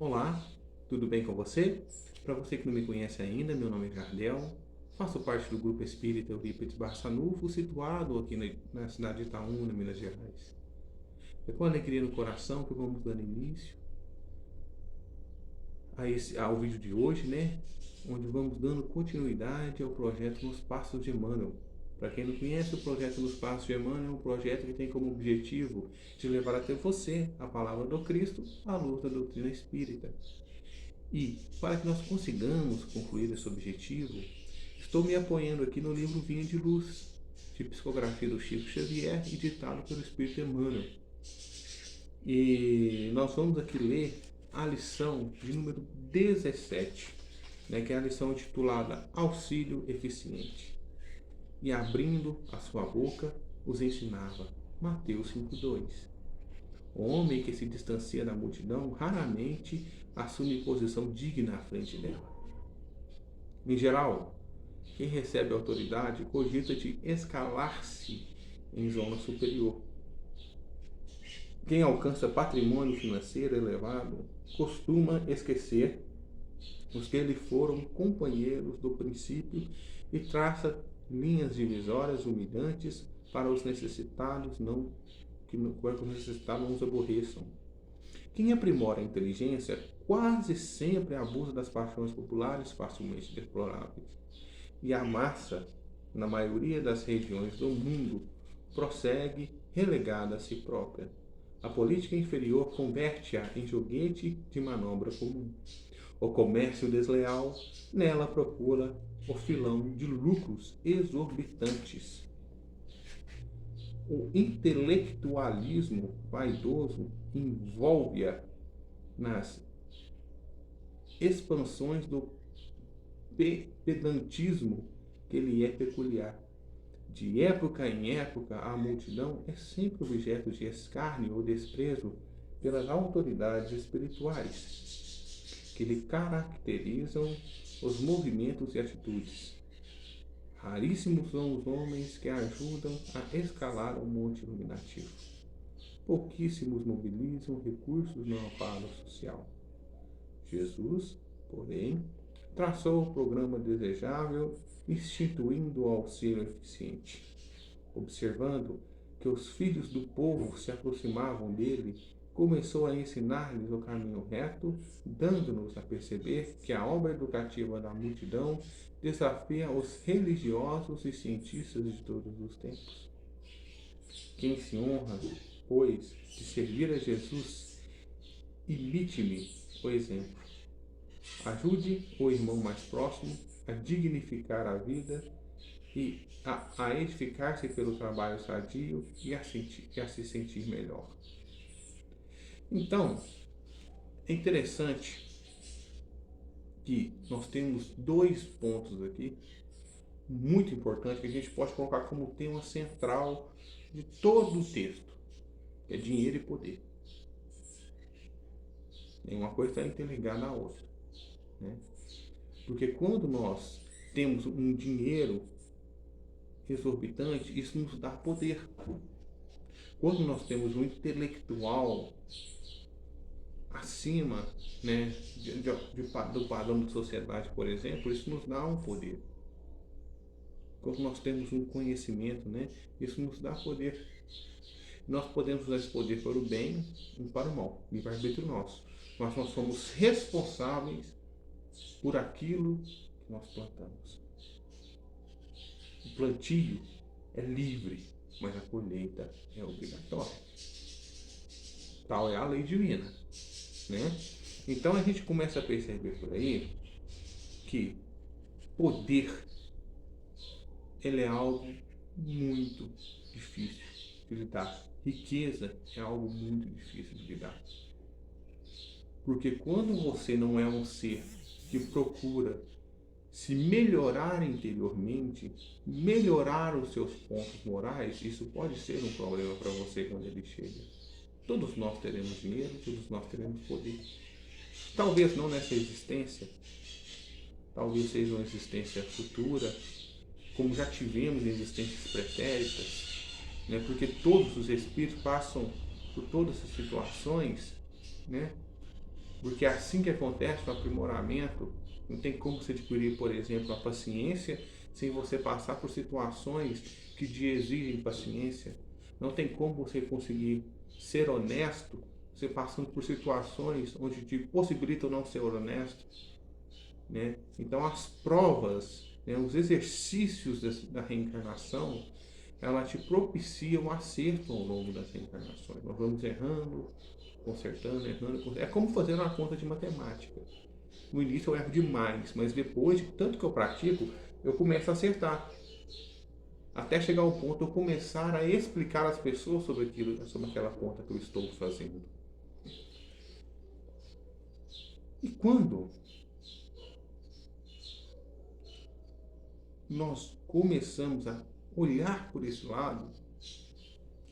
Olá, tudo bem com você? Para você que não me conhece ainda, meu nome é Jardel, faço parte do grupo Espírita Eurípides Barçanufo, situado aqui na cidade de Itaúna, Minas Gerais. É com alegria no coração que vamos dando início ao vídeo de hoje, né? Onde vamos dando continuidade ao projeto Nos Passos de Emmanuel. Para quem não conhece, o projeto Nos Passos de Emmanuel é um projeto que tem como objetivo de levar até você a palavra do Cristo à luz da doutrina espírita. E, para que nós consigamos concluir esse objetivo, estou me apoiando aqui no livro Vinha de Luz, de psicografia do Chico Xavier e ditado pelo Espírito Emmanuel. E nós vamos aqui ler a lição de número 17, né, que é a lição intitulada Auxílio Eficiente. E abrindo a sua boca, os ensinava. Mateus 5,2. O homem que se distancia da multidão raramente assume posição digna à frente dela. Em geral, quem recebe autoridade cogita de escalar-se em zona superior. Quem alcança patrimônio financeiro elevado costuma esquecer os que lhe foram companheiros do princípio e traça linhas divisórias humilhantes para os necessitados, que os necessitados não os aborreçam. Quem aprimora a inteligência quase sempre abusa das paixões populares facilmente deploráveis. E a massa, na maioria das regiões do mundo, prossegue relegada a si própria. A política inferior converte-a em joguete de manobra comum. O comércio desleal nela procura o filão de lucros exorbitantes. O intelectualismo vaidoso envolve-a nas expansões do pedantismo que lhe é peculiar. De época em época, a multidão é sempre objeto de escárnio ou desprezo pelas autoridades espirituais, que lhe caracterizam os movimentos e atitudes. Raríssimos são os homens que ajudam a escalar o monte iluminativo. Pouquíssimos mobilizam recursos no amparo social. Jesus, porém, traçou o programa desejável, instituindo o auxílio eficiente. Observando que os filhos do povo se aproximavam dele, começou a ensinar-lhes o caminho reto, dando-nos a perceber que a obra educativa da multidão desafia os religiosos e cientistas de todos os tempos. Quem se honra, pois, de servir a Jesus, imite-lhe o exemplo. Ajude o irmão mais próximo a dignificar a vida e a edificar-se pelo trabalho sadio e a se sentir melhor. Então, é interessante que nós temos dois pontos aqui muito importantes que a gente pode colocar como tema central de todo o texto, que é dinheiro e poder. Nenhuma coisa está interligada à outra, né? Porque quando nós temos um dinheiro exorbitante, isso nos dá poder. Quando nós temos um intelectual acima, né, do padrão de sociedade, por exemplo, isso nos dá um poder. Quando nós temos um conhecimento, né, isso nos dá poder. Nós podemos usar esse poder para o bem e para o mal, livre-arbítrio nosso. Mas nós somos responsáveis por aquilo que nós plantamos. O plantio é livre, mas a colheita é obrigatória. Tal é a lei divina, né? Então a gente começa a perceber por aí que poder ele é algo muito difícil de lidar. Riqueza é algo muito difícil de lidar. Porque quando você não é um ser que procura se melhorar interiormente, melhorar os seus pontos morais, isso pode ser um problema para você quando ele chega. Todos nós teremos dinheiro, todos nós teremos poder. Talvez não nessa existência, talvez seja uma existência futura, como já tivemos em existências pretéritas, né? Porque todos os espíritos passam por todas essas situações, né? Porque é assim que acontece o aprimoramento. Não tem como você adquirir, por exemplo, a paciência sem você passar por situações que te exigem paciência. Não tem como você conseguir ser honesto você passando por situações onde te possibilitam não ser honesto, né? Então as provas, né, os exercícios da reencarnação, ela te propicia um acerto ao longo das reencarnações. Nós vamos errando, consertando, errando, consertando. É como fazer uma conta de matemática. No início eu erro demais, mas depois, tanto que eu pratico, eu começo a acertar. Até chegar ao ponto de eu começar a explicar às pessoas sobre aquilo, sobre aquela conta que eu estou fazendo. E quando nós começamos a olhar por esse lado,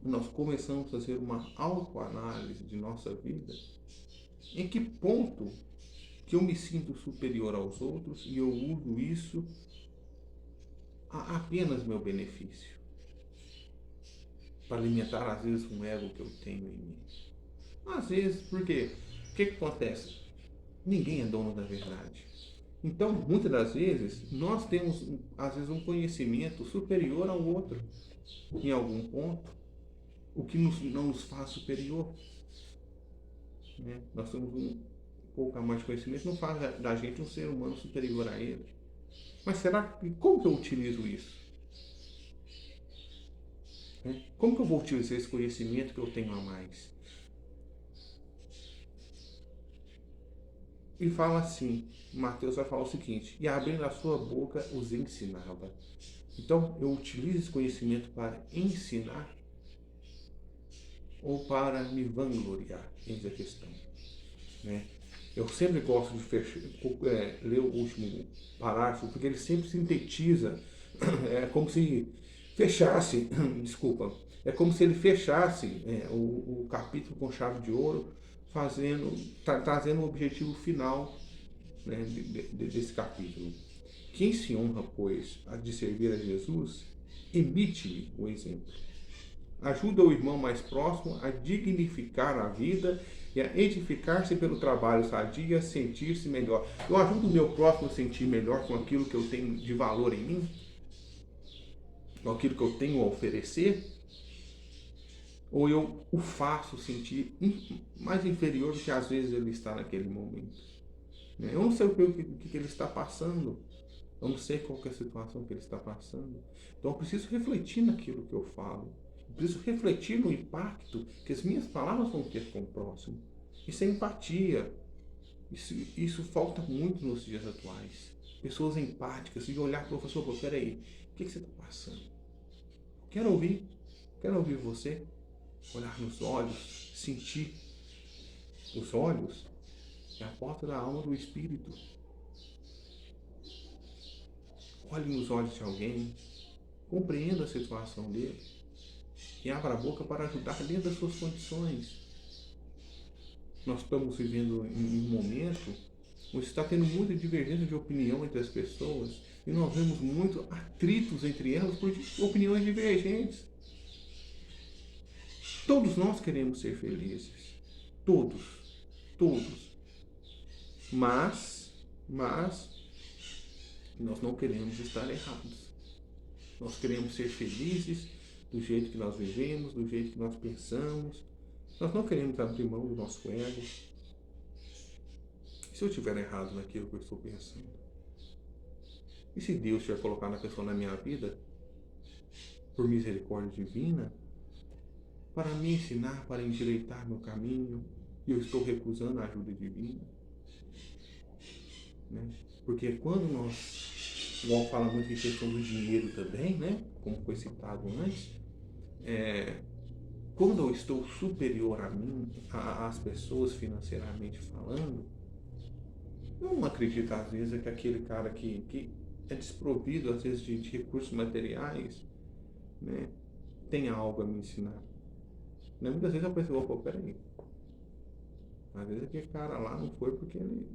nós começamos a fazer uma autoanálise de nossa vida, em que ponto que eu me sinto superior aos outros e eu uso isso a apenas meu benefício, para alimentar às vezes um ego que eu tenho em mim. Às vezes, porque o que acontece? Ninguém é dono da verdade. Então, muitas das vezes, nós temos às vezes um conhecimento superior ao outro em algum ponto, o que não nos faz superior, né? Nós temos um pouco a mais de conhecimento, não faz da gente um ser humano superior a ele. Mas será que como que eu utilizo isso? Né? Como que eu vou utilizar esse conhecimento que eu tenho a mais? E fala assim, Mateus vai falar o seguinte: e abrindo a sua boca os ensinava. Então eu utilizo esse conhecimento para ensinar ou para me vangloriar? Eis a questão, né? Eu sempre gosto de ler o último parágrafo, porque ele sempre sintetiza, é como se fechasse, desculpa, é como se ele fechasse o capítulo com chave de ouro, trazendo o objetivo final, né, desse capítulo. Quem se honra, pois, de servir a Jesus, emite-lhe o exemplo. Ajuda o irmão mais próximo a dignificar a vida e a edificar-se pelo trabalho sadio e a sentir-se melhor. Eu ajudo o meu próximo a sentir melhor com aquilo que eu tenho de valor em mim, com aquilo que eu tenho a oferecer, ou eu o faço sentir mais inferior do que às vezes ele está naquele momento. Eu não sei o que ele está passando, eu não sei qual é a situação que ele está passando, então eu preciso refletir naquilo que eu falo. Preciso refletir no impacto que as minhas palavras vão ter com o próximo. Isso é empatia. Isso falta muito nos dias atuais. Pessoas empáticas, de olhar para o professor, peraí, o que você está passando? Quero ouvir você, olhar nos olhos, sentir. Os olhos é a porta da alma do espírito. Olhe nos olhos de alguém, compreenda a situação dele e abra a boca para ajudar dentro das suas condições. Nós estamos vivendo em um momento onde está tendo muita divergência de opinião entre as pessoas e nós vemos muito atritos entre elas por opiniões divergentes. Todos nós queremos ser felizes. Todos. Todos. Mas nós não queremos estar errados. Nós queremos ser felizes do jeito que nós vivemos, do jeito que nós pensamos. Nós não queremos abrir mão do nosso ego. E se eu estiver errado naquilo que eu estou pensando? E se Deus tiver colocado a pessoa na minha vida, por misericórdia divina, para me ensinar, para endireitar meu caminho, e eu estou recusando a ajuda divina? Né? Porque quando nós, igual fala muito em questão do dinheiro também, né? Como foi citado antes, quando eu estou superior a mim, às pessoas financeiramente falando, eu não acredito às vezes que aquele cara que é desprovido às vezes de recursos materiais, né, tenha algo a me ensinar. Né? Muitas vezes a pessoa fala, peraí, às vezes aquele cara lá não foi porque ele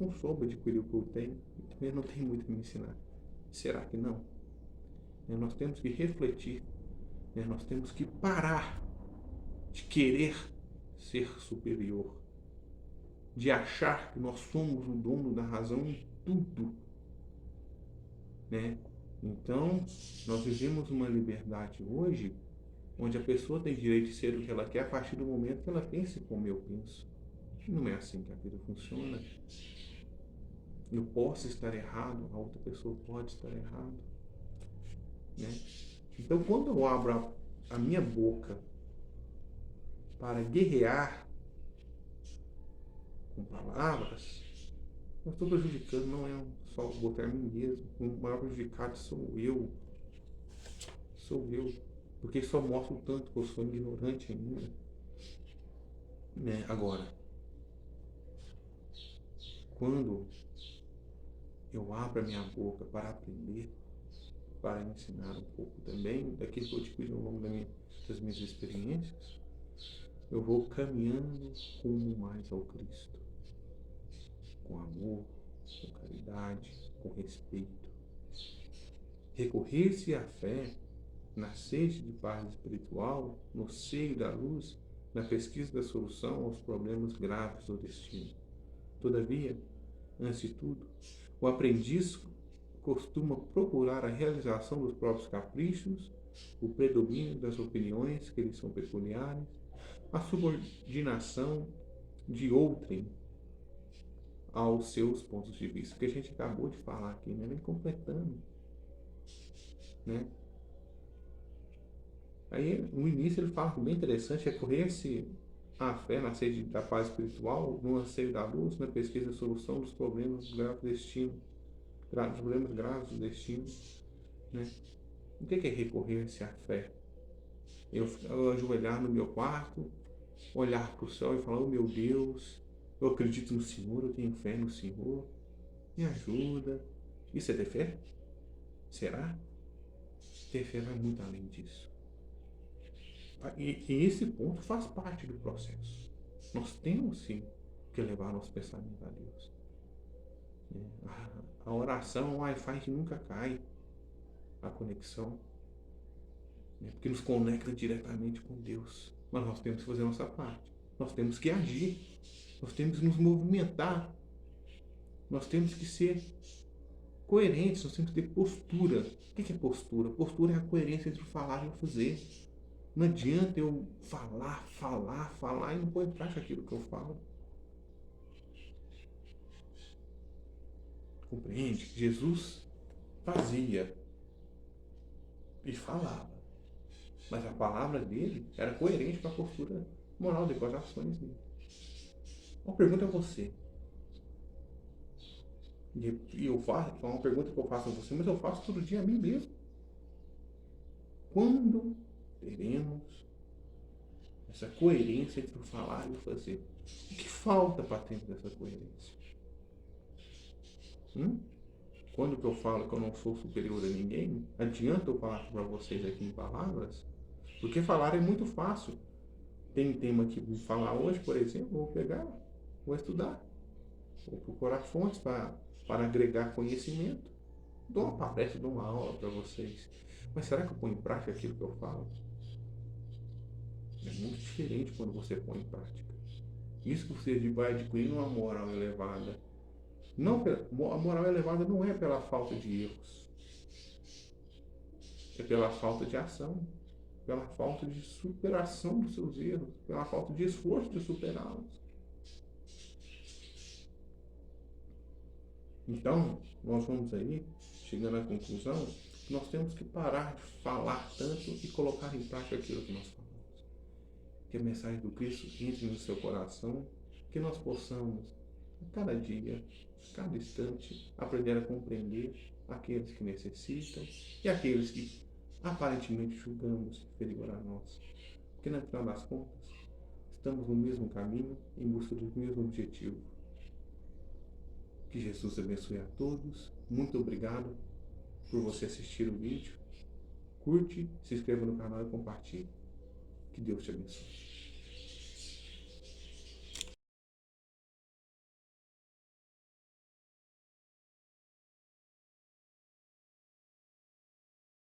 não soube adquirir o que eu tenho, então ele não tem muito a me ensinar. Será que não? Nós temos que refletir, nós temos que parar de querer ser superior. de achar que nós somos o dono da razão em tudo, né? Então, nós vivemos uma liberdade hoje onde a pessoa tem direito de ser o que ela quer a partir do momento que ela pensa como eu penso. Não é assim que a vida funciona. Eu posso estar errado, a outra pessoa pode estar errado, né? Então, quando eu abro a minha boca para guerrear com palavras, eu estou prejudicando, não é só botar a mim mesmo. O maior prejudicado sou eu. Sou eu. Porque só mostra o tanto que eu sou ignorante ainda, né? Agora, quando eu abro a minha boca para aprender, para ensinar um pouco também daquilo que eu tive ao longo das minhas experiências, eu vou caminhando rumo mais ao Cristo, com amor, com caridade, com respeito. Recorrer-se à fé, na sede de paz espiritual, no seio da luz, na pesquisa da solução aos problemas graves do destino. Todavia, antes de tudo, o aprendiz costuma procurar a realização dos próprios caprichos, o predomínio das opiniões que lhe são peculiares, a subordinação de outrem aos seus pontos de vista, que a gente acabou de falar aqui, né? Vem completando, né? Aí, no início, ele fala bem interessante, recorrer-se à fé na sede da paz espiritual, no anseio da luz, na pesquisa e solução dos problemas graves do destino, dos problemas graves do destino, né? O que é recorrer-se à fé? Eu ajoelhar no meu quarto, olhar para o céu e falar: oh meu Deus, eu acredito no Senhor, eu tenho fé no Senhor, me ajuda. Isso é ter fé? Será? Ter fé vai muito além disso. E esse ponto faz parte do processo. Nós temos sim que levar nosso pensamento a Deus. A oração é um Wi-Fi que nunca cai, a conexão, né? Porque nos conecta diretamente com Deus. Mas nós temos que fazer a nossa parte. Nós temos que agir. Nós temos que nos movimentar. Nós temos que ser coerentes. Nós temos que ter postura. O que é postura? Postura é a coerência entre o falar e o fazer. Não adianta eu falar e não pôr em prática aquilo que eu falo. Compreende? Jesus fazia e falava, mas a palavra dele era coerente com a postura moral de ações dele. Uma pergunta a você. E eu faço, é uma pergunta que eu faço a você, mas eu faço todo dia a mim mesmo. Quando teremos essa coerência entre o falar e o fazer? O que falta para termos essa coerência? Quando que eu falo que eu não sou superior a ninguém, adianta eu falar para vocês aqui em palavras? Porque falar é muito fácil. Tem tema que vou falar hoje, por exemplo, vou pegar, vou estudar, vou procurar fontes para agregar conhecimento. Dou uma palestra, dou uma aula para vocês. Mas será que eu ponho em prática aquilo que eu falo? É muito diferente quando você põe em prática. Isso que você vai adquirindo uma moral elevada. Não, a moral elevada não é pela falta de erros. É pela falta de ação. Pela falta de superação dos seus erros. Pela falta de esforço de superá-los. Então, nós vamos aí, chegando à conclusão, que nós temos que parar de falar tanto e colocar em prática aquilo que nós falamos. Que a mensagem do Cristo entre no seu coração, que nós possamos, a cada dia, a cada instante, aprender a compreender aqueles que necessitam e aqueles que aparentemente julgamos inferior a nós. Porque, no final das contas, estamos no mesmo caminho, em busca do mesmo objetivo. Que Jesus abençoe a todos. Muito obrigado por você assistir o vídeo. Curte, se inscreva no canal e compartilhe. Que Deus te abençoe.